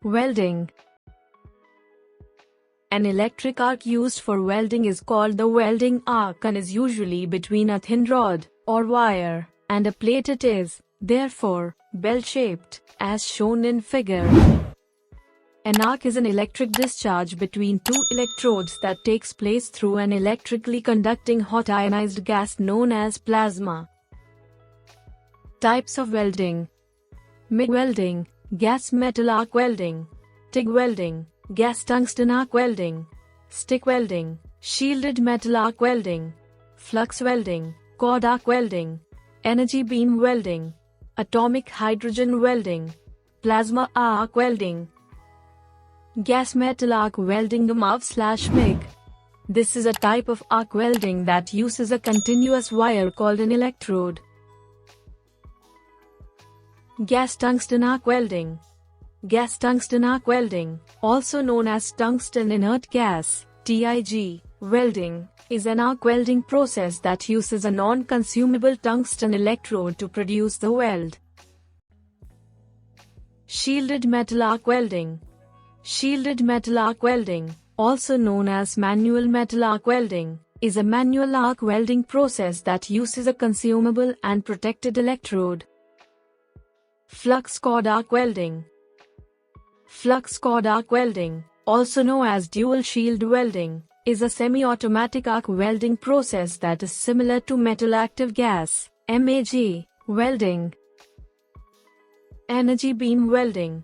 Welding. An electric arc used for welding is called the welding arc and is usually between a thin rod, or wire, and a plate. It is, therefore, bell-shaped, as shown in figure. An arc is an electric discharge between two electrodes that takes place through an electrically conducting hot ionized gas known as plasma. Types of welding: MIG welding, gas metal arc welding; TIG welding, gas tungsten arc welding; stick welding, shielded metal arc welding; flux welding, cord arc welding; energy beam welding; atomic hydrogen welding; plasma arc welding. Gas metal arc welding MAV/MIG. This is a type of arc welding that uses a continuous wire called an electrode. Gas tungsten arc welding. Gas tungsten arc welding, also known as tungsten inert gas (TIG) welding, is an arc welding process that uses a non-consumable tungsten electrode to produce the weld. Shielded metal arc welding. Shielded metal arc welding, also known as manual metal arc welding, is a manual arc welding process that uses a consumable and protected electrode. Flux cord arc welding. Flux cord arc welding, also known as dual shield welding, is a semi-automatic arc welding process that is similar to metal active gas (MAG) welding. Energy beam welding.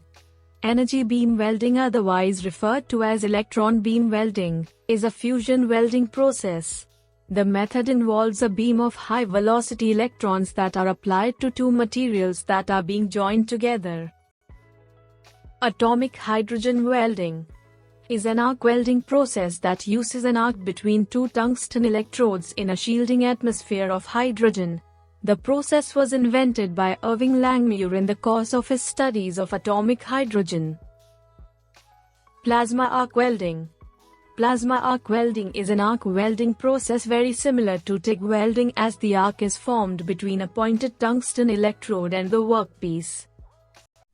Energy beam welding, otherwise referred to as electron beam welding, is a fusion welding process. The method involves a beam of high-velocity electrons that are applied to two materials that are being joined together. Atomic hydrogen welding is an arc welding process that uses an arc between two tungsten electrodes in a shielding atmosphere of hydrogen. The process was invented by Irving Langmuir in the course of his studies of atomic hydrogen. Plasma arc welding. Plasma arc welding is an arc welding process very similar to TIG welding, as the arc is formed between a pointed tungsten electrode and the workpiece.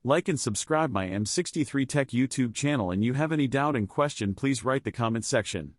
Like and subscribe my M63 Tech YouTube channel, and you have any doubt and question, please write the comment section.